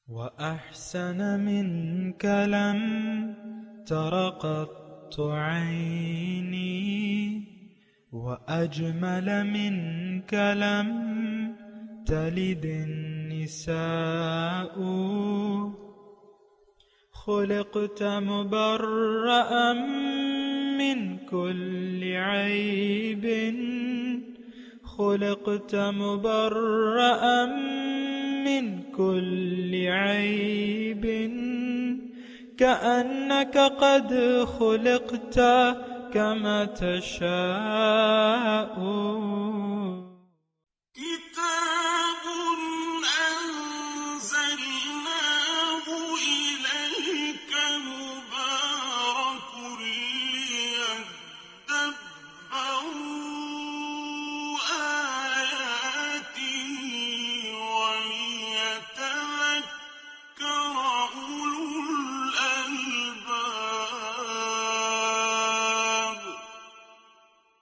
وأحسن منك لم تر قط عيني وأجمل منك لم تلد النساء خلقت مبرأ من كل عيب خلقت مبرأ من كل عيب كأنك قد خلقت كما تشاء كتاب أنزلناه إليك مبارك ليدبروا آياته وليتذكر أولو الألباب.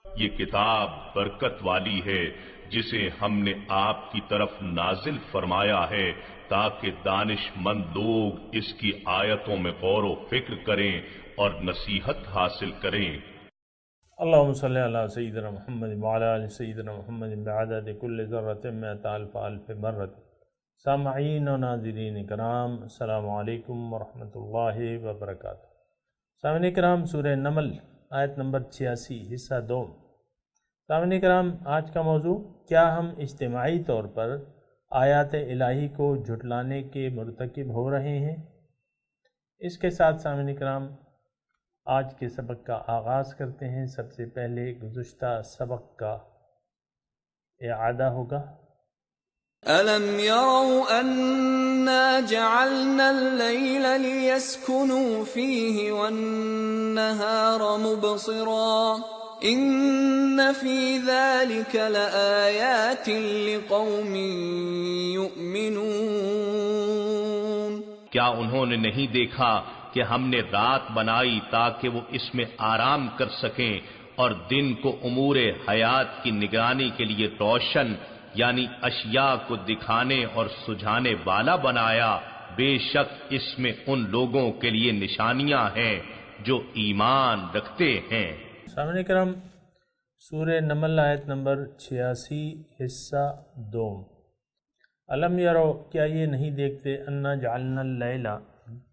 یہ کتاب برکت والی ہے جسے ہم نے آپ کی طرف نازل فرمایا ہے تاکہ دانش مند لوگ اس کی آیتوں میں غور و فکر کریں اور نصیحت حاصل کریں. اللہم صلی علی سیدنا محمد وعلی آل سیدنا محمد بعدد کل ذرۃ مئۃ الف الف مرۃ. سامعین و ناظرین کرام، السلام علیکم ورحمۃ اللہ وبرکاتہ. سامعین کرام، سورہ نمل آیت نمبر 86 حصہ 2. سامعین کرام، آج کا موضوع: کیا ہم اجتماعی طور پر آیات الہی کو جھٹلانے کے مرتکب ہو رہے ہیں؟ اس کے ساتھ سامعین کرام آج کے سبق کا آغاز کرتے ہیں. سب سے پہلے گزشتہ سبق کا اعادہ ہوگا. أَلَمْ يَرَوْا أَنَّا جَعَلْنَا اللَّيْلَ لِيَسْكُنُوا فِيهِ وَالنَّهَارَ مُبْصِرًا إِنَّ فِي ذَلِكَ لَآيَاتٍ لِقَوْمٍ يُؤْمِنُونَ. کیا انہوں نے نہیں دیکھا کہ ہم نے رات بنائی تاکہ وہ اس میں آرام کر سکیں اور دن کو امور حیات کی نگرانی کے لیے روشن یعنی اشیاء کو دکھانے اور سجھانے والا بنایا؟ بے شک اس میں ان لوگوں کے لیے نشانیاں ہیں جو ایمان رکھتے ہیں. سامعین کرام، سورہ نمل آیت نمبر 86 حصہ 2. علم یرو، کیا یہ نہیں دیکھتے، انا جعلنا اللیل،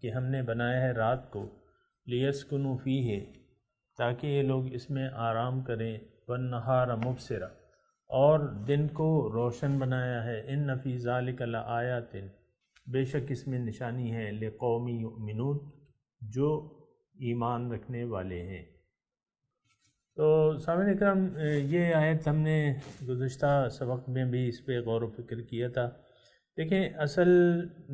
کہ ہم نے بنایا ہے رات کو، لیسکنوا فیہ، تاکہ یہ لوگ اس میں آرام کریں، والنہار مبصرا، اور دن کو روشن بنایا ہے، ان فی ذلک لآیات، بے شک اس میں نشانی ہے، لقوم یؤمنون، جو ایمان رکھنے والے ہیں. تو سامعین اکرام، یہ آیت ہم نے گزشتہ سبق میں بھی اس پہ غور و فکر کیا تھا. دیکھیں، اصل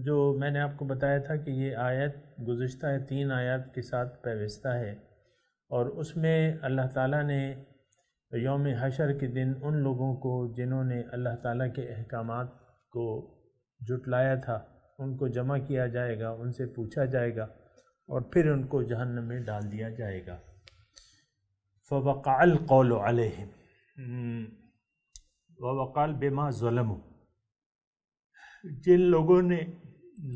جو میں نے آپ کو بتایا تھا کہ یہ آیت گزشتہ 3 آیات کے ساتھ پیوستہ ہے، اور اس میں اللہ تعالیٰ نے یوم حشر کے دن ان لوگوں کو جنہوں نے اللہ تعالیٰ کے احکامات کو جھٹلایا تھا ان کو جمع کیا جائے گا، ان سے پوچھا جائے گا اور پھر ان کو جہنم میں ڈال دیا جائے گا. فوقع القول علیہم ووقال بما ظلموا، جن لوگوں نے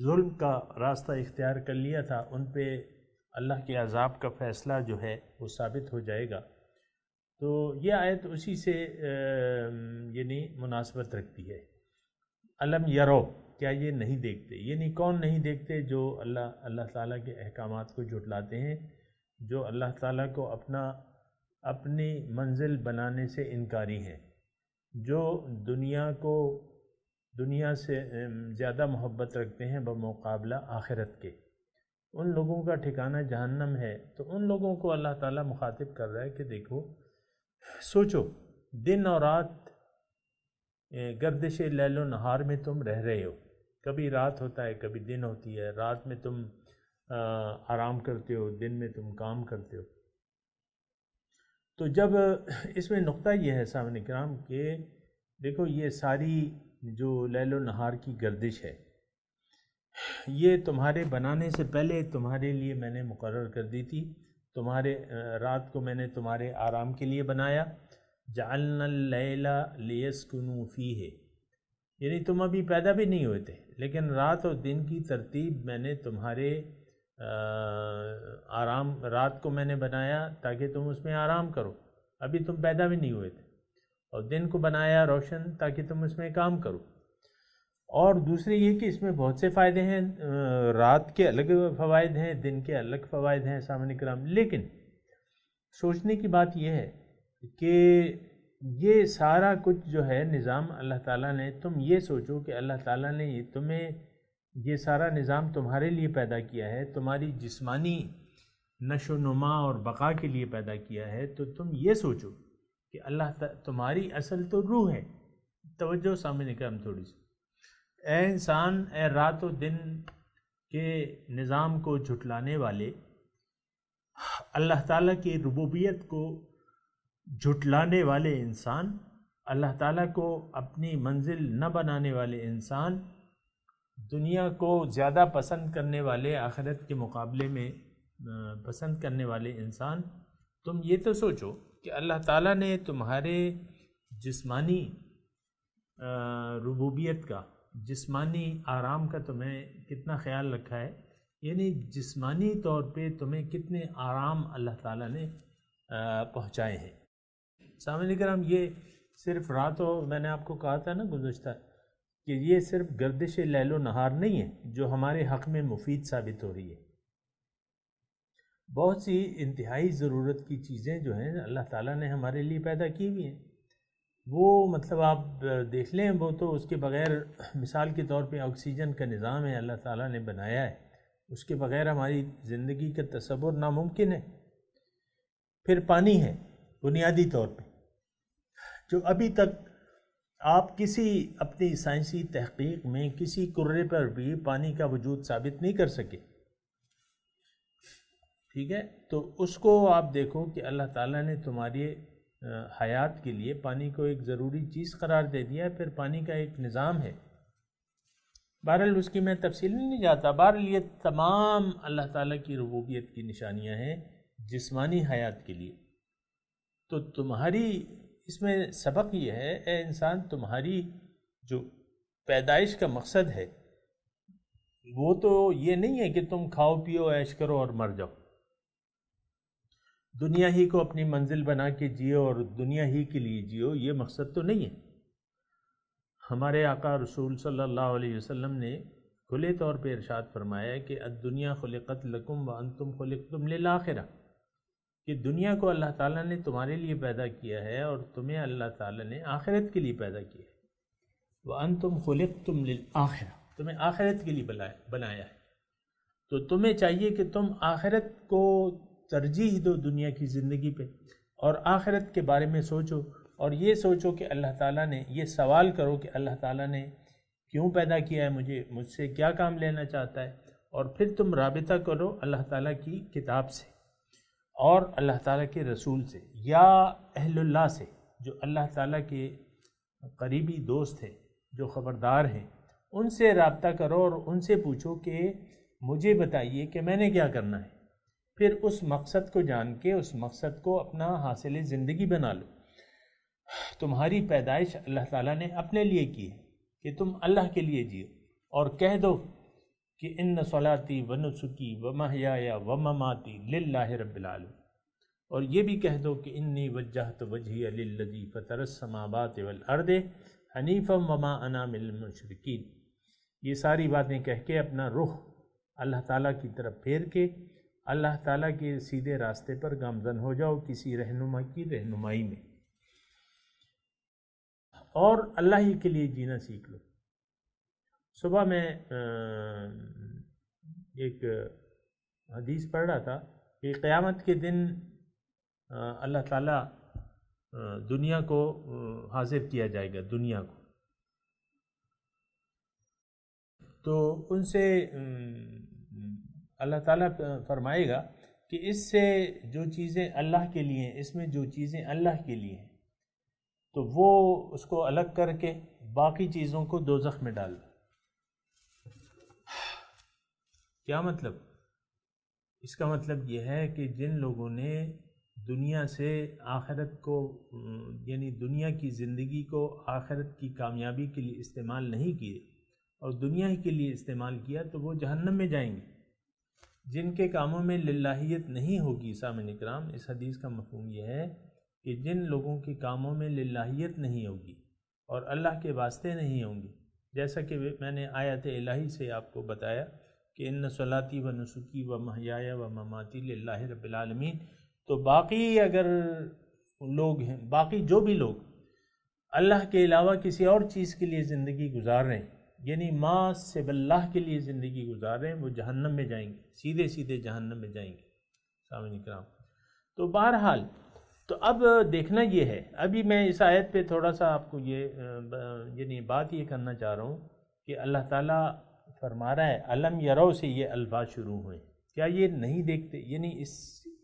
ظلم کا راستہ اختیار کر لیا تھا ان پہ اللہ کے عذاب کا فیصلہ جو ہے وہ ثابت ہو جائے گا. تو یہ آیت اسی سے یعنی مناسبت رکھتی ہے. علم یرو، کیا یہ نہیں دیکھتے، یعنی کون نہیں دیکھتے؟ جو اللہ تعالیٰ کے احکامات کو جھٹلاتے ہیں، جو اللہ تعالیٰ کو اپنی منزل بنانے سے انکاری ہیں، جو دنیا سے زیادہ محبت رکھتے ہیں بمقابلہ آخرت کے. ان لوگوں کا ٹھکانہ جہنم ہے. تو ان لوگوں کو اللہ تعالیٰ مخاطب کر رہا ہے کہ دیکھو، سوچو، دن اور رات گردش لیل و نہار میں تم رہ رہے ہو. کبھی رات ہوتا ہے، کبھی دن ہوتی ہے. رات میں تم آرام کرتے ہو، دن میں تم کام کرتے ہو. تو جب اس میں نقطہ یہ ہے سامعین کرام کہ دیکھو، یہ ساری جو لیل و نہار کی گردش ہے، یہ تمہارے بنانے سے پہلے تمہارے لیے میں نے مقرر کر دی تھی. تمہارے رات کو میں نے تمہارے آرام کے لیے بنایا. جعلنا اللیل لیسکنوا فیہ، یعنی تم ابھی پیدا بھی نہیں ہوئے تھے، لیکن رات اور دن کی ترتیب میں نے تمہارے رات کو میں نے بنایا تاکہ تم اس میں آرام کرو، ابھی تم پیدا بھی نہیں ہوئے تھے، اور دن کو بنایا روشن تاکہ تم اس میں کام کرو۔ اور دوسری یہ کہ اس میں بہت سے فائدے ہیں، رات کے الگ فوائد ہیں، دن کے الگ فوائد ہیں سامعین کرام، لیکن سوچنے کی بات یہ ہے کہ یہ سارا کچھ جو ہے نظام اللہ تعالیٰ نے، تم یہ سوچو کہ اللہ تعالیٰ نے تمہیں یہ سارا نظام تمہارے لیے پیدا کیا ہے، تمہاری جسمانی نشو و نما اور بقا کے لیے پیدا کیا ہے، تو تم یہ سوچو کہ تمہاری اصل تو روح ہے۔ توجہ سامنے کرم تھوڑی سی، اے انسان، اے رات و دن کے نظام کو جھٹلانے والے، اللہ تعالیٰ کی ربوبیت کو جھٹلانے والے انسان، اللہ تعالیٰ کو اپنی منزل نہ بنانے والے انسان، دنیا کو زیادہ پسند کرنے والے، آخرت کے مقابلے میں پسند کرنے والے انسان، تم یہ تو سوچو کہ اللہ تعالیٰ نے تمہارے جسمانی ربوبیت کا، جسمانی آرام کا تمہیں کتنا خیال رکھا ہے، یعنی جسمانی طور پہ تمہیں کتنے آرام اللہ تعالیٰ نے پہنچائے ہیں۔ سامعین کرام، یہ صرف رات ہو، میں نے آپ کو کہا تھا نا گزشتہ کہ یہ صرف گردش لیل و نہار نہیں ہے جو ہمارے حق میں مفید ثابت ہو رہی ہے۔ بہت سی انتہائی ضرورت کی چیزیں جو ہیں اللہ تعالیٰ نے ہمارے لیے پیدا کی ہوئی ہیں، وہ مطلب آپ دیکھ لیں، وہ تو اس کے بغیر، مثال کے طور پہ آکسیجن کا نظام ہے اللہ تعالیٰ نے بنایا ہے، اس کے بغیر ہماری زندگی کا تصور ناممکن ہے۔ پھر پانی ہے بنیادی طور پہ، جو ابھی تک آپ کسی اپنی سائنسی تحقیق میں کسی کرے پر بھی پانی کا وجود ثابت نہیں کر سکے، ٹھیک ہے؟ تو اس کو آپ دیکھو کہ اللہ تعالیٰ نے تمہاری حیات کے لیے پانی کو ایک ضروری چیز قرار دے دیا ہے، پھر پانی کا ایک نظام ہے۔ بہرحال اس کی میں تفصیل نہیں جاتا، بہرحال یہ تمام اللہ تعالیٰ کی ربوبیت کی نشانیاں ہیں جسمانی حیات کے لیے۔ تو تمہاری اس میں سبق یہ ہے، اے انسان، تمہاری جو پیدائش کا مقصد ہے وہ تو یہ نہیں ہے کہ تم کھاؤ پیو عیش کرو اور مر جاؤ، دنیا ہی کو اپنی منزل بنا کے جیو اور دنیا ہی کے لیے جیو، یہ مقصد تو نہیں ہے۔ ہمارے آقا رسول صلی اللہ علیہ وسلم نے کھلے طور پہ ارشاد فرمایا کہ الدنیا خلقت لکم وانتم خلقتم للآخرہ، کہ دنیا کو اللہ تعالیٰ نے تمہارے لیے پیدا کیا ہے اور تمہیں اللہ تعالیٰ نے آخرت کے لیے پیدا کیا ہے۔ وانتم خلقتم للآخرہ، تمہیں آخرت کے لیے بنایا ہے، تو تمہیں چاہیے کہ تم آخرت کو ترجیح دو دنیا کی زندگی پہ، اور آخرت کے بارے میں سوچو، اور یہ سوچو کہ اللہ تعالیٰ نے، یہ سوال کرو کہ اللہ تعالیٰ نے کیوں پیدا کیا ہے مجھ سے کیا کام لینا چاہتا ہے، اور پھر تم رابطہ کرو اللہ تعالیٰ کی کتاب سے اور اللہ تعالیٰ کے رسول سے، یا اہل اللہ سے، جو اللہ تعالیٰ کے قریبی دوست ہیں، جو خبردار ہیں، ان سے رابطہ کرو اور ان سے پوچھو کہ مجھے بتائیے کہ میں نے کیا کرنا ہے، پھر اس مقصد کو جان کے اس مقصد کو اپنا حاصل زندگی بنا لو۔ تمہاری پیدائش اللہ تعالیٰ نے اپنے لیے کی ہے کہ تم اللہ کے لیے جیو، اور کہہ دو کہ ان صلاتی و نسکی و محیای و مماتی للہ رب العالمین، اور یہ بھی کہہ دو کہ انی وجہت وجہی للذی فطر السماوات والارض حنیفا وما انا من المشرکین۔ یہ ساری باتیں کہہ کے اپنا رخ اللہ تعالیٰ کی طرف پھیر کے اللہ تعالیٰ کے سیدھے راستے پر گامزن ہو جاؤ، کسی رہنما کی رہنمائی میں، اور اللہ ہی کے لیے جینا سیکھ لو۔ صبح میں ایک حدیث پڑھ رہا تھا کہ قیامت کے دن اللہ تعالیٰ دنیا کو حاضر کیا جائے گا، دنیا کو، تو ان سے اللہ تعالیٰ فرمائے گا کہ اس سے جو چیزیں اللہ کے لیے ہیں، اس میں جو چیزیں اللہ کے لیے ہیں، تو وہ اس کو الگ کر کے باقی چیزوں کو دوزخ میں ڈال دو۔ کیا مطلب؟ اس کا مطلب یہ ہے کہ جن لوگوں نے دنیا سے آخرت کو، یعنی دنیا کی زندگی کو آخرت کی کامیابی کے لیے استعمال نہیں کیے، اور دنیا ہی کے لیے استعمال کیا تو وہ جہنم میں جائیں گے۔ جن کے کاموں میں للہیت نہیں ہوگی، سامعین اکرام، اس حدیث کا مفہوم یہ ہے کہ جن لوگوں کے کاموں میں للہیت نہیں ہوگی اور اللہ کے واسطے نہیں ہوں گے، جیسا کہ میں نے آیت الہی سے آپ کو بتایا کہ ان صلاتی و نسکی و محیای و مماتی للہ رب العالمین، تو باقی اگر لوگ ہیں، باقی جو بھی لوگ اللہ کے علاوہ کسی اور چیز کے لیے زندگی گزار رہے ہیں، یعنی ما سب اللہ کے لیے زندگی گزار رہے ہیں، وہ جہنم میں جائیں گے، سیدھے سیدھے جہنم میں جائیں گے، سامعین کرام۔ تو بہرحال تو اب دیکھنا یہ ہے، ابھی میں اس آیت پہ تھوڑا سا آپ کو یعنی بات یہ کرنا چاہ رہا ہوں کہ اللہ تعالیٰ فرما رہا ہے علم یرو سے یہ الفاظ شروع ہوئے، کیا یہ نہیں دیکھتے، یعنی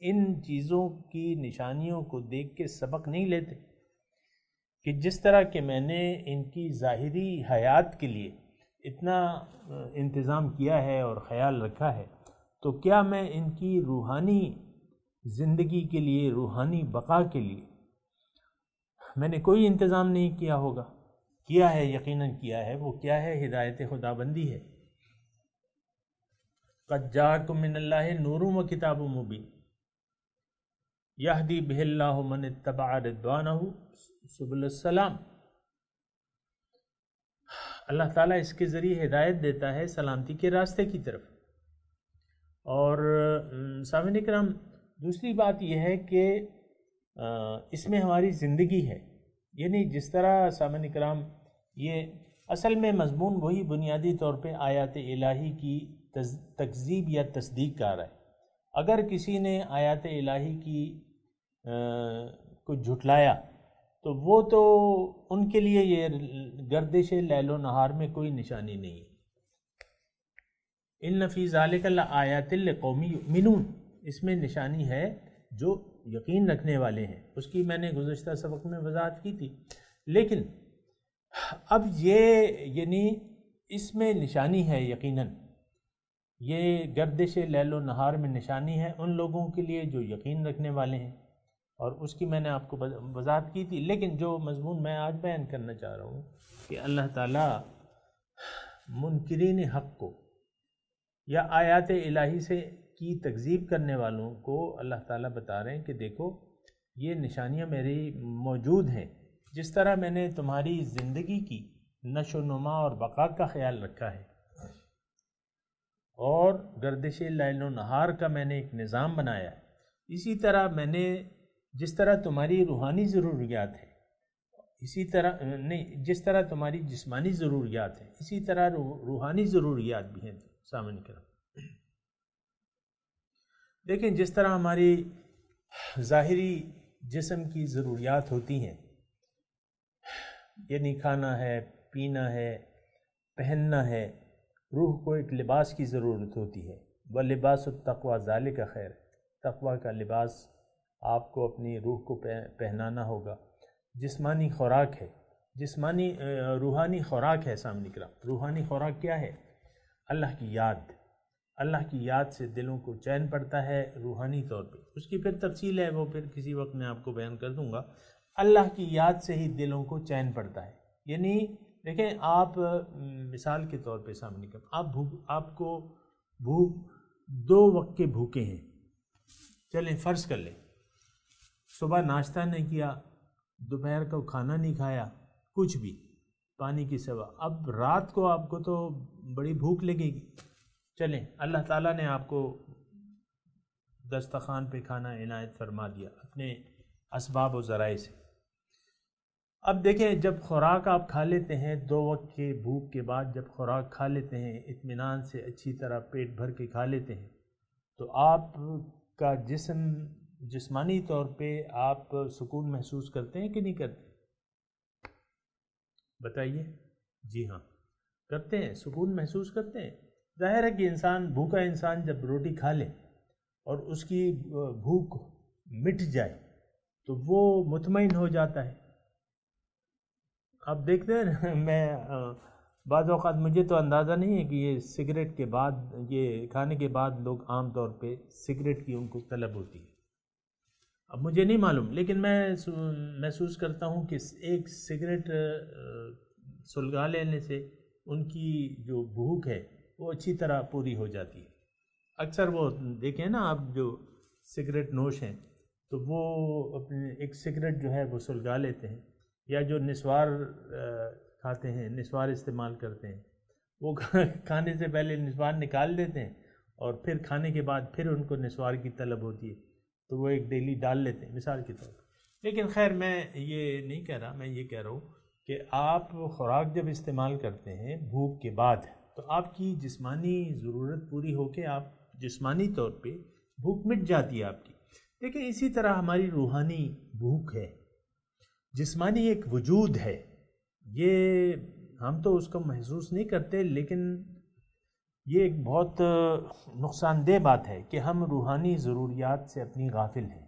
ان چیزوں کی نشانیوں کو دیکھ کے سبق نہیں لیتے کہ جس طرح کہ میں نے ان کی ظاہری حیات کے لیے اتنا انتظام کیا ہے اور خیال رکھا ہے، تو کیا میں ان کی روحانی زندگی کے لیے، روحانی بقا کے لیے میں نے کوئی انتظام نہیں کیا ہوگا؟ کیا ہے، یقیناً کیا ہے۔ وہ کیا ہے؟ ہدایت خداوندی ہے۔ قد جاءکم من اللہ نور و کتاب مبین یہدی بہ اللہ من اتبع رضوانہ سبل السلام۔ اللہ تعالیٰ اس کے ذریعے ہدایت دیتا ہے سلامتی کے راستے کی طرف۔ اور سامعین کرام، دوسری بات یہ ہے کہ اس میں ہماری زندگی ہے، یعنی جس طرح سامعین کرام یہ اصل میں مضمون وہی بنیادی طور پہ آیات الہی کی تکذیب یا تصدیق کا رہا ہے۔ اگر کسی نے آیات الہی کی کو جھٹلایا تو وہ تو ان کے لیے یہ گردش لیل و نہار میں کوئی نشانی نہیں ہے۔ ان فی ذالک لآیات لقوم یؤمنون، اس میں نشانی ہے جو یقین رکھنے والے ہیں، اس کی میں نے گزشتہ سبق میں وضاحت کی تھی۔ لیکن اب یہ یعنی اس میں نشانی ہے، یقیناً یہ گردش لیل و نہار میں نشانی ہے ان لوگوں کے لیے جو یقین رکھنے والے ہیں، اور اس کی میں نے آپ کو وضاحت کی تھی۔ لیکن جو مضمون میں آج بیان کرنا چاہ رہا ہوں کہ اللہ تعالیٰ منکرین حق کو یا آیات الہی سے کی تکذیب کرنے والوں کو اللہ تعالیٰ بتا رہے ہیں کہ دیکھو یہ نشانیاں میری موجود ہیں، جس طرح میں نے تمہاری زندگی کی نشو و نما اور بقا کا خیال رکھا ہے، اور گردش لیل و نہار کا میں نے ایک نظام بنایا ہے، اسی طرح میں نے جس طرح تمہاری روحانی ضروریات ہے، اسی طرح نہیں، جس طرح تمہاری جسمانی ضروریات ہیں اسی طرح روحانی ضروریات بھی ہیں۔ سامنے کرام دیکھیں، جس طرح ہماری ظاہری جسم کی ضروریات ہوتی ہیں، یعنی کھانا ہے، پینا ہے، پہننا ہے، روح کو ایک لباس کی ضرورت ہوتی ہے۔ وَلِبَاسُ التَّقْوَىٰ ذَلِكَ خیر، تقویٰ کا لباس آپ کو اپنی روح کو پہنانا ہوگا۔ جسمانی خوراک ہے، جسمانی روحانی خوراک ہے۔ سامنے کرام، روحانی خوراک کیا ہے؟ اللہ کی یاد۔ اللہ کی یاد سے دلوں کو چین پڑتا ہے روحانی طور پہ، اس کی پھر تفصیل ہے، وہ پھر کسی وقت میں آپ کو بیان کر دوں گا۔ اللہ کی یاد سے ہی دلوں کو چین پڑتا ہے، یعنی دیکھیں آپ مثال کے طور پہ سامنے کرام، آپ کو بھوک 2 وقت کے بھوکے ہیں، چلیں فرض کر لیں صبح ناشتہ نہیں کیا، دوپہر کو کھانا نہیں کھایا، کچھ بھی پانی کی سوا، اب رات کو آپ کو تو بڑی بھوک لگے گی۔ چلیں اللہ تعالیٰ نے آپ کو دسترخوان پہ کھانا عنایت فرما دیا اپنے اسباب و ذرائع سے۔ اب دیکھیں جب خوراک آپ کھا لیتے ہیں 2 وقت کے بھوک کے بعد، جب خوراک کھا لیتے ہیں اطمینان سے، اچھی طرح پیٹ بھر کے کھا لیتے ہیں، تو آپ کا جسمانی طور پہ آپ سکون محسوس کرتے ہیں کہ نہیں کرتے؟ بتائیے۔ جی ہاں کرتے ہیں، سکون محسوس کرتے ہیں۔ ظاہر ہے کہ انسان، بھوکا انسان جب روٹی کھا لے اور اس کی بھوک مٹ جائے تو وہ مطمئن ہو جاتا ہے۔ آپ دیکھتے ہیں میں بعض اوقات مجھے تو اندازہ نہیں ہے کہ یہ سگریٹ کے بعد، یہ کھانے کے بعد لوگ عام طور پہ سگریٹ کی ان کو طلب ہوتی ہے، اب مجھے نہیں معلوم، لیکن میں محسوس کرتا ہوں کہ ایک سگریٹ سلگا لینے سے ان کی جو بھوک ہے وہ اچھی طرح پوری ہو جاتی ہے۔ اکثر وہ دیکھیں نا آپ جو سگریٹ نوش ہیں تو وہ اپنے ایک سگریٹ جو ہے وہ سلگا لیتے ہیں، یا جو نسوار کھاتے ہیں، نسوار استعمال کرتے ہیں، وہ کھانے سے پہلے نسوار نکال دیتے ہیں اور پھر کھانے کے بعد پھر ان کو نسوار کی طلب ہوتی ہے تو وہ ایک ڈیلی ڈال لیتے ہیں مثال کے طور پر۔ لیکن خیر میں یہ نہیں کہہ رہا، میں یہ کہہ رہا ہوں کہ آپ خوراک جب استعمال کرتے ہیں بھوک کے بعد تو آپ کی جسمانی ضرورت پوری ہو کے آپ جسمانی طور پہ بھوک مٹ جاتی ہے آپ کی۔ لیکن اسی طرح ہماری روحانی بھوک ہے، جسمانی ایک وجود ہے، یہ ہم تو اس کو محسوس نہیں کرتے، لیکن یہ ایک بہت نقصان دہ بات ہے کہ ہم روحانی ضروریات سے اپنی غافل ہیں۔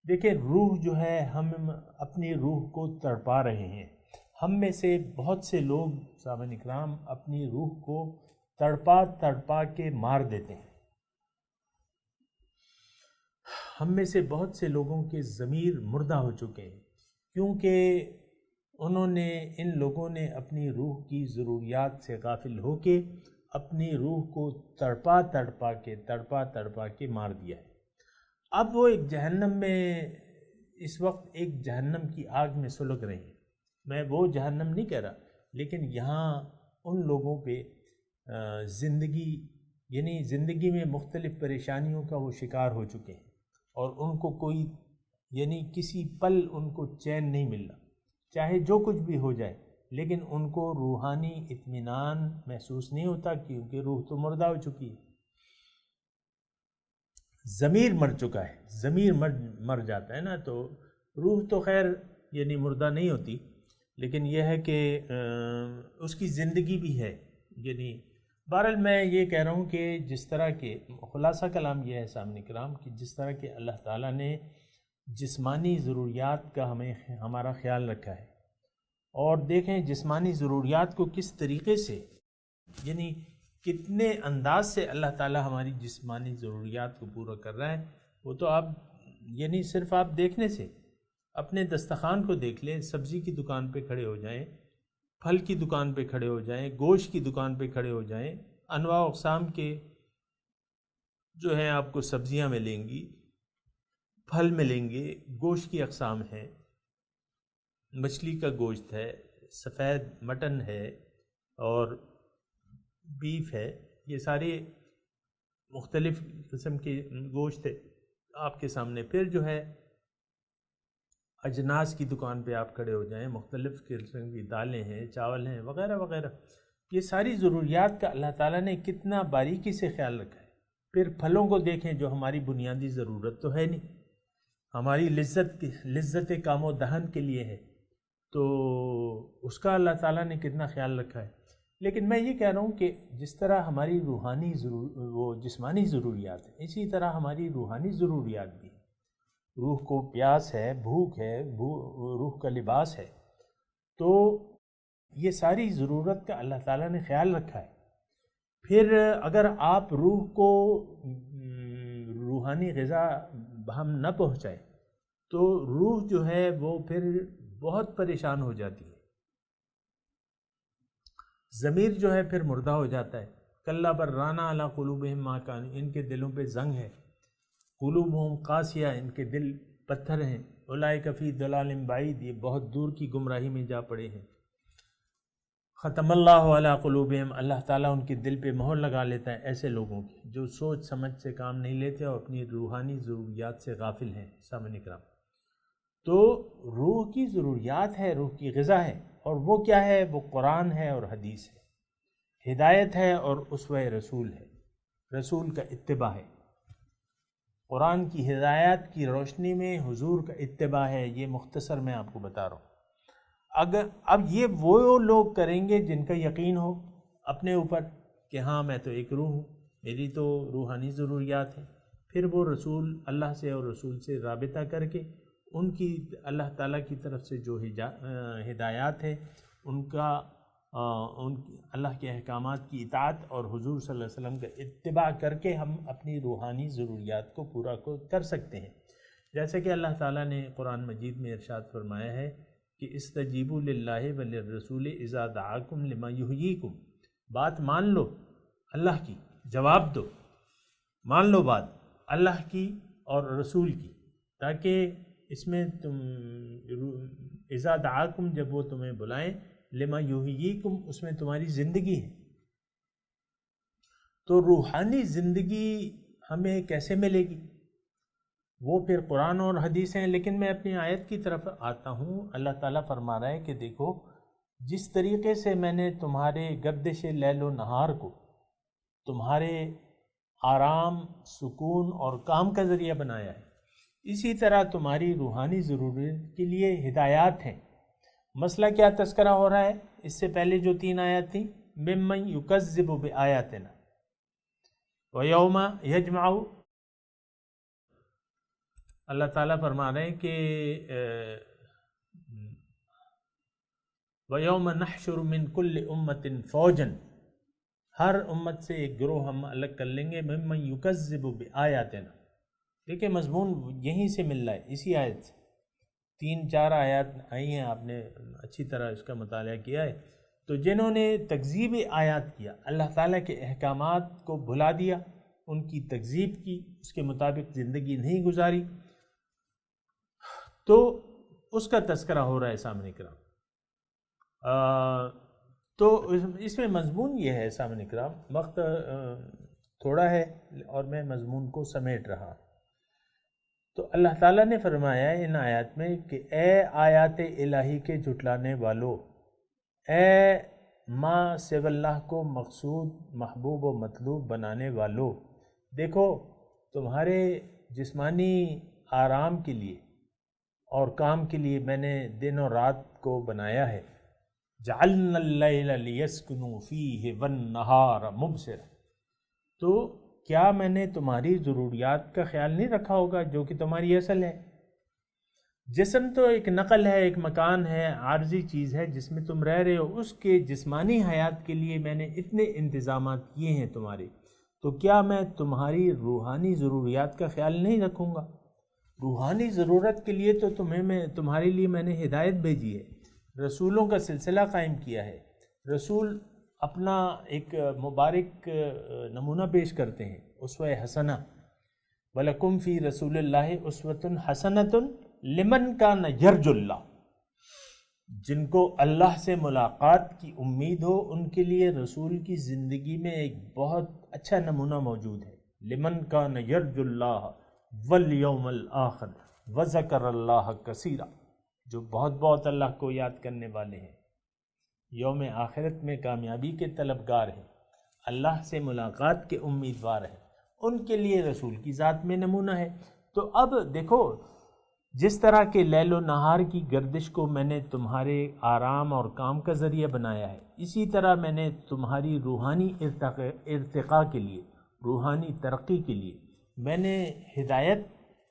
دیکھیں روح جو ہے، ہم اپنی روح کو تڑپا رہے ہیں۔ ہم میں سے بہت سے لوگ سامعین اکرام اپنی روح کو تڑپا تڑپا کے مار دیتے ہیں۔ ہم میں سے بہت سے لوگوں کے ضمیر مردہ ہو چکے ہیں کیونکہ ان لوگوں نے اپنی روح کی ضروریات سے غافل ہو کے اپنی روح کو تڑپا تڑپا کے مار دیا ہے۔ اب وہ ایک جہنم میں اس وقت ایک جہنم کی آگ میں سلگ رہے ہیں۔ میں وہ جہنم نہیں کہہ رہا، لیکن یہاں ان لوگوں پہ زندگی میں مختلف پریشانیوں کا وہ شکار ہو چکے ہیں اور ان کو کوئی کسی پل ان کو چین نہیں مل رہا، چاہے جو کچھ بھی ہو جائے، لیکن ان کو روحانی اطمینان محسوس نہیں ہوتا کیونکہ روح تو مردہ ہو چکی ہے، ضمیر مر چکا ہے۔ ضمیر مر جاتا ہے نا، تو روح تو خیر مردہ نہیں ہوتی، لیکن یہ ہے کہ اس کی زندگی بھی ہے۔ بہرحال میں یہ کہہ رہا ہوں کہ جس طرح کے خلاصہ کلام یہ ہے سامعین کرام کہ جس طرح کہ اللہ تعالیٰ نے جسمانی ضروریات کا ہمارا خیال رکھا ہے، اور دیکھیں جسمانی ضروریات کو کس طریقے سے کتنے انداز سے اللہ تعالیٰ ہماری جسمانی ضروریات کو پورا کر رہا ہے، وہ تو آپ صرف آپ دیکھنے سے اپنے دسترخوان کو دیکھ لیں، سبزی کی دکان پہ کھڑے ہو جائیں، پھل کی دکان پہ کھڑے ہو جائیں، گوشت کی دکان پہ کھڑے ہو جائیں، انواع و اقسام کے جو ہیں آپ کو سبزیاں ملیں گی، پھل ملیں گے، گوشت کی اقسام ہیں، مچھلی کا گوشت ہے، سفید مٹن ہے اور بیف ہے، یہ سارے مختلف قسم کے گوشت ہے آپ کے سامنے۔ پھر جو ہے اجناس کی دکان پہ آپ کھڑے ہو جائیں، مختلف قسم کی دالیں ہیں، چاول ہیں، وغیرہ وغیرہ، یہ ساری ضروریات کا اللہ تعالیٰ نے کتنا باریکی سے خیال رکھا ہے۔ پھر پھلوں کو دیکھیں جو ہماری بنیادی ضرورت تو ہے نہیں، ہماری لذت کام و دہن کے لیے ہے، تو اس کا اللہ تعالیٰ نے کتنا خیال رکھا ہے۔ لیکن میں یہ کہہ رہا ہوں کہ جس طرح ہماری روحانی جسمانی ضروریات ہیں، اسی طرح ہماری روحانی ضروریات بھی ہیں۔ روح کو پیاس ہے، بھوک ہے، روح کا لباس ہے، تو یہ ساری ضرورت کا اللہ تعالیٰ نے خیال رکھا ہے۔ پھر اگر آپ روح کو روحانی غذا ہم نہ پہنچائے تو روح جو ہے وہ پھر بہت پریشان ہو جاتی ہے، ضمیر جو ہے پھر مردہ ہو جاتا ہے۔ کلا برانہ علی قلوبہم ما کانوا، ان کے دلوں پہ زنگ ہے، قلوبہم قاسیہ، ان کے دل پتھر ہیں، اولئک فی ضلال بعید، یہ بہت دور کی گمراہی میں جا پڑے ہیں۔ ختم اللہ علی قلوبہم، اللہ تعالیٰ ان کے دل پہ مہر لگا لیتا ہے ایسے لوگوں کی جو سوچ سمجھ سے کام نہیں لیتے اور اپنی روحانی ضروریات سے غافل ہیں۔ سامعین کرام، تو روح کی ضروریات ہے، روح کی غذا ہے، اور وہ کیا ہے؟ وہ قرآن ہے اور حدیث ہے، ہدایت ہے اور اسوہ رسول ہے، رسول کا اتباع ہے، قرآن کی ہدایات کی روشنی میں حضور کا اتباع ہے۔ یہ مختصر میں آپ کو بتا رہا ہوں۔ اب یہ وہ لوگ کریں گے جن کا یقین ہو اپنے اوپر کہ ہاں میں تو ایک روح ہوں، میری تو روحانی ضروریات ہیں، پھر وہ رسول اللہ سے اور رسول سے رابطہ کر کے ان کی اللہ تعالیٰ کی طرف سے جو ہدایات ہے اللہ کے احکامات کی اطاعت اور حضور صلی اللہ علیہ وسلم کا اتباع کر کے ہم اپنی روحانی ضروریات کو پورا کر سکتے ہیں۔ جیسے کہ اللہ تعالیٰ نے قرآن مجید میں ارشاد فرمایا ہے کہ استجیبوا للہ وللرسول اذا دعاکم لما یحییکم، بات مان لو اللہ کی، جواب دو، مان لو بات اللہ کی اور رسول کی، تاکہ اس میں تم اذا دعاکم، جب وہ تمہیں بلائیں، لما یحییکم، اس میں تمہاری زندگی ہے۔ تو روحانی زندگی ہمیں کیسے ملے گی؟ وہ پھر قرآن اور حدیث ہیں، لیکن میں اپنی آیت کی طرف آتا ہوں۔ اللہ تعالیٰ فرما رہا ہے کہ دیکھو جس طریقے سے میں نے تمہارے گردش لیل و نہار کو تمہارے آرام، سکون اور کام کا ذریعہ بنایا ہے، اسی طرح تمہاری روحانی ضرورت کے لیے ہدایات ہیں۔ مسئلہ کیا تذکرہ ہو رہا ہے؟ اس سے پہلے جو 3 آیات تھیں، ممن یکذب بآیاتنا ویوم یجمع، اللہ تعالیٰ فرما رہے ہیں کہ وَيَوْمَ نَحْشُرُ مِنْ كُلِّ أُمَّةٍ فَوْجًا، ہر امت سے ایک گروہ ہم الگ کر لیں گے، مِمَّن يُكَذِّبُ بِآيَاتِنَا۔ دیکھیں مضمون یہیں سے مل رہا ہے، اسی آیت سے 3-4 آیات آئی ہیں، آپ نے اچھی طرح اس کا مطالعہ کیا ہے۔ تو جنہوں نے تکذیب آیات کیا، اللہ تعالیٰ کے احکامات کو بھلا دیا، ان کی تکذیب کی، اس کے مطابق زندگی نہیں گزاری، تو اس کا تذکرہ ہو رہا ہے سامنے کرام۔ تو اس میں مضمون یہ ہے سامنے کرام، وقت تھوڑا ہے اور میں مضمون کو سمیٹ رہا۔ تو اللہ تعالیٰ نے فرمایا ان آیات میں کہ اے آیات الہی کے جھٹلانے والو، اے ما سو اللہ کو مقصود، محبوب و مطلوب بنانے والو، دیکھو تمہارے جسمانی آرام کے لیے اور کام کے لیے میں نے دن اور رات کو بنایا ہے۔ جعلنا اللیل لیسکنوا فیہ والنہار مبصرا، تو کیا میں نے تمہاری ضروریات کا خیال نہیں رکھا ہوگا جو کہ تمہاری اصل ہے؟ جسم تو ایک نقل ہے، ایک مکان ہے، عارضی چیز ہے جس میں تم رہ رہے ہو، اس کے جسمانی حیات کے لیے میں نے اتنے انتظامات کیے ہیں تمہارے، تو کیا میں تمہاری روحانی ضروریات کا خیال نہیں رکھوں گا؟ روحانی ضرورت کے لیے تو تمہارے لیے میں نے ہدایت بھیجی ہے، رسولوں کا سلسلہ قائم کیا ہے۔ رسول اپنا ایک مبارک نمونہ پیش کرتے ہیں، اسوہ حسنہ، وَلَكُمْ فِي رَسُولِ اللَّهِ أُسْوَةٌ حَسَنَةٌ لِمَنْ كَانَ يَرْجُو اللَّهَ، جن کو اللہ سے ملاقات کی امید ہو ان کے لیے رسول کی زندگی میں ایک بہت اچھا نمونہ موجود ہے۔ لِمَنْ كَانَ يَرْجُو اللَّهَ وَالْيَوْمَ الْآخِرَ وَذَكَرَ اللَّهَ كَثِيرًا، جو بہت بہت اللہ کو یاد کرنے والے ہیں، یوم آخرت میں کامیابی کے طلبگار ہیں، اللہ سے ملاقات کے امیدوار ہیں، ان کے لیے رسول کی ذات میں نمونہ ہے۔ تو اب دیکھو جس طرح کے لیل و نہار کی گردش کو میں نے تمہارے آرام اور کام کا ذریعہ بنایا ہے، اسی طرح میں نے تمہاری روحانی ارتقاء کے لیے، روحانی ترقی کے لیے میں نے ہدایت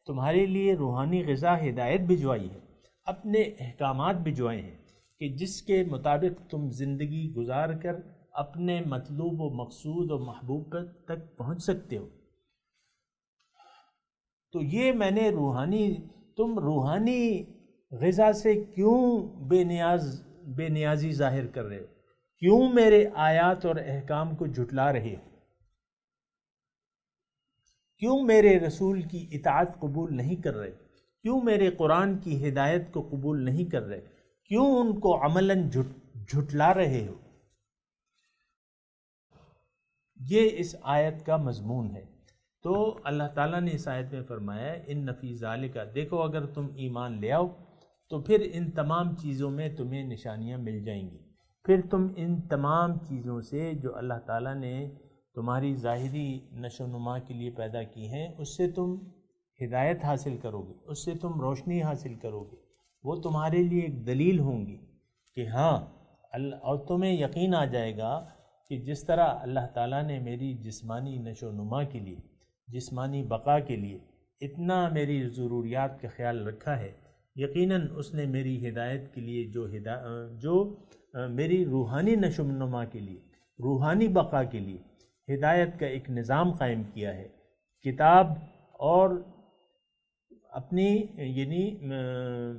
تمہارے لیے، روحانی غذا ہدایت بھجوائی ہے، اپنے احکامات بھجوائے ہیں کہ جس کے مطابق تم زندگی گزار کر اپنے مطلوب و مقصود و محبوب تک پہنچ سکتے ہو۔ تو یہ میں نے تم روحانی غذا سے کیوں بے نیازی ظاہر کر رہے ہو؟ کیوں میرے آیات اور احکام کو جھٹلا رہے ہو؟ کیوں میرے رسول کی اطاعت قبول نہیں کر رہے؟ کیوں میرے قرآن کی ہدایت کو قبول نہیں کر رہے؟ کیوں ان کو عملاً جھٹلا رہے ہو؟ یہ اس آیت کا مضمون ہے۔ تو اللہ تعالیٰ نے اس آیت میں فرمایا ہے ان فی ذالک، دیکھو اگر تم ایمان لے آؤ تو پھر ان تمام چیزوں میں تمہیں نشانیاں مل جائیں گی، پھر تم ان تمام چیزوں سے جو اللہ تعالیٰ نے تمہاری ظاہری نشو و نما کے لیے پیدا کی ہیں، اس سے تم ہدایت حاصل کرو گے، اس سے تم روشنی حاصل کرو گے، وہ تمہارے لیے ایک دلیل ہوں گی کہ ہاں اور تمہیں یقین آ جائے گا کہ جس طرح اللہ تعالیٰ نے میری جسمانی نشو و نما کے لیے، جسمانی بقا کے لیے اتنا میری ضروریات کا خیال رکھا ہے، یقیناً اس نے میری ہدایت کے لیے جو میری روحانی نشو و نما کے لیے، روحانی بقا کے لیے ہدایت کا ایک نظام قائم کیا ہے، کتاب اور اپنی یعنی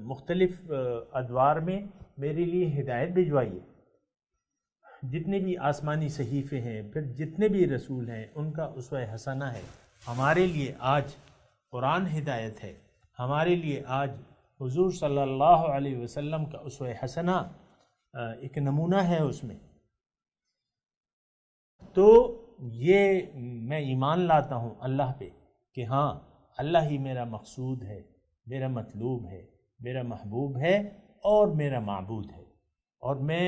مختلف ادوار میں میرے لیے ہدایت بھجوائیے. جتنے بھی آسمانی صحیفے ہیں، پھر جتنے بھی رسول ہیں، ان کا اسوہ حسنہ ہے. ہمارے لیے آج قرآن ہدایت ہے، ہمارے لیے آج حضور صلی اللہ علیہ وسلم کا اسوہ حسنہ ایک نمونہ ہے اس میں. تو یہ میں ایمان لاتا ہوں اللہ پہ کہ ہاں اللہ ہی میرا مقصود ہے، میرا مطلوب ہے، میرا محبوب ہے اور میرا معبود ہے، اور میں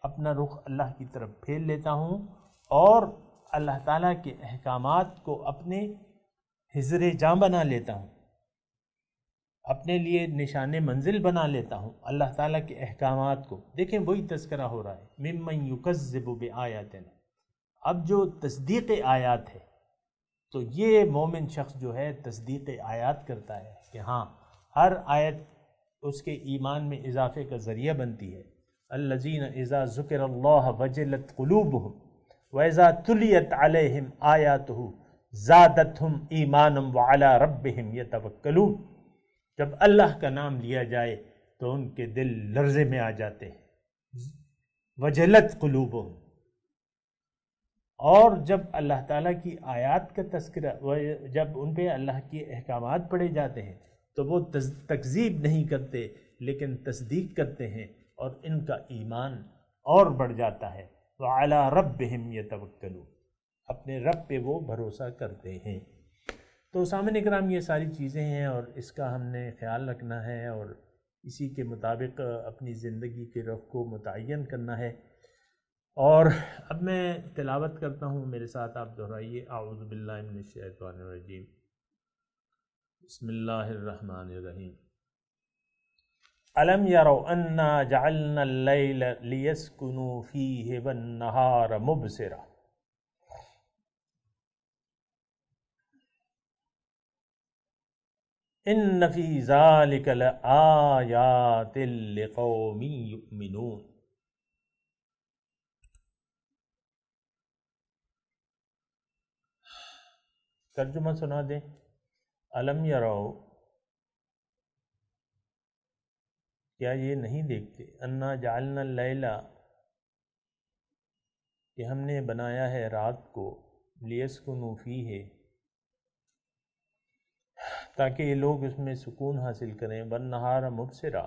اپنا رخ اللہ کی طرف پھیر لیتا ہوں اور اللہ تعالیٰ کے احکامات کو اپنے حضر جاں بنا لیتا ہوں، اپنے لیے نشان منزل بنا لیتا ہوں اللہ تعالیٰ کے احکامات کو. دیکھیں وہی تذکرہ ہو رہا ہے ممن یکذب بآیاتنا. اب جو تصدیق آیات ہے تو یہ مومن شخص جو ہے تصدیق آیات کرتا ہے کہ ہاں ہر آیت اس کے ایمان میں اضافے کا ذریعہ بنتی ہے. الذین اذا ذکر اللہ وجلت قلوبہم واذا تلیت علیہم آیاتہ زادتہم ایمانا وعلی ربہم یتوکلون. جب اللہ کا نام لیا جائے تو ان کے دل لرزے میں آ جاتے ہیں. وجلت قلوبہم. اور جب اللہ تعالیٰ کی آیات کا تذکرہ، جب ان پہ اللہ کے احکامات پڑھے جاتے ہیں تو وہ تکذیب نہیں کرتے لیکن تصدیق کرتے ہیں اور ان کا ایمان اور بڑھ جاتا ہے. وعلی ربہم یتوکلون. اپنے رب پہ وہ بھروسہ کرتے ہیں. تو سامعین اکرام یہ ساری چیزیں ہیں اور اس کا ہم نے خیال رکھنا ہے اور اسی کے مطابق اپنی زندگی کے رخ کو متعین کرنا ہے. اور اب میں تلاوت کرتا ہوں، میرے ساتھ آپ دہرائیے. اعوذ باللہ من الشیطان الرجیم. بسم اللہ الرحمن الرحیم. الم یروا انا جعلنا اللیل لیسکنوا فیہ والنہار مبصرا. ان فی ذلک لآیات لقوم یؤمنون. ترجمہ سنا دیں. الم یروا، کیا یہ نہیں دیکھتے، انا جعلنا اللیل، کہ ہم نے بنایا ہے رات کو، لیسکنوا فیہ، تاکہ یہ لوگ اس میں سکون حاصل کریں، والنہار مبصرا،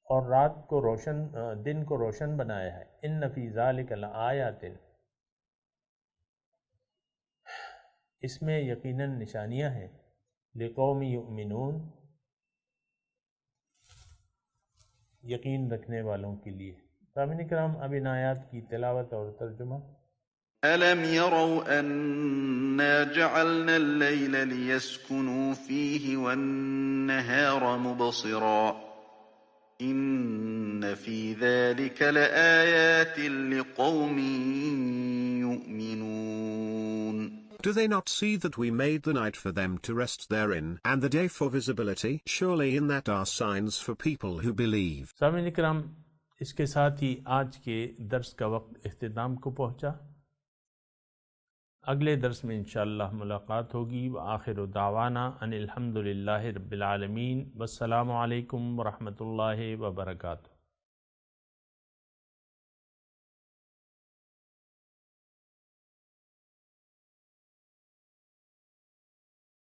اور رات کو روشن، دن کو روشن بنایا ہے. ان فی ذلک لآیات، اس میں یقیناً نشانیاں ہیں، لقوم یؤمنون، یقین رکھنے والوں کے لیے. سامعین کرام اب ان آیات کی تلاوت اور ترجمہ. أَلَمْ يَرَوْا أَنَّا جَعَلْنَا اللَّيْلَ لِيَسْكُنُوا فِيهِ وَالنَّهَارَ مُبْصِرًا إِنَّ فِي ذَلِكَ لَآيَاتٍ لِقَوْمٍ يُؤْمِنُونَ. Do they not see that we made the night for them to rest therein, and the day for visibility? Surely in that are signs for people who believe. سامعین کرام اس کے ساتھ ہی آج کے درس کا وقت اختتام کو پہنچا. اگلے درس میں انشاءاللہ ملاقات ہوگی. وآخر دعوانا ان الحمد للہ رب العالمین. والسلام علیکم ورحمۃ اللہ وبرکاتہ.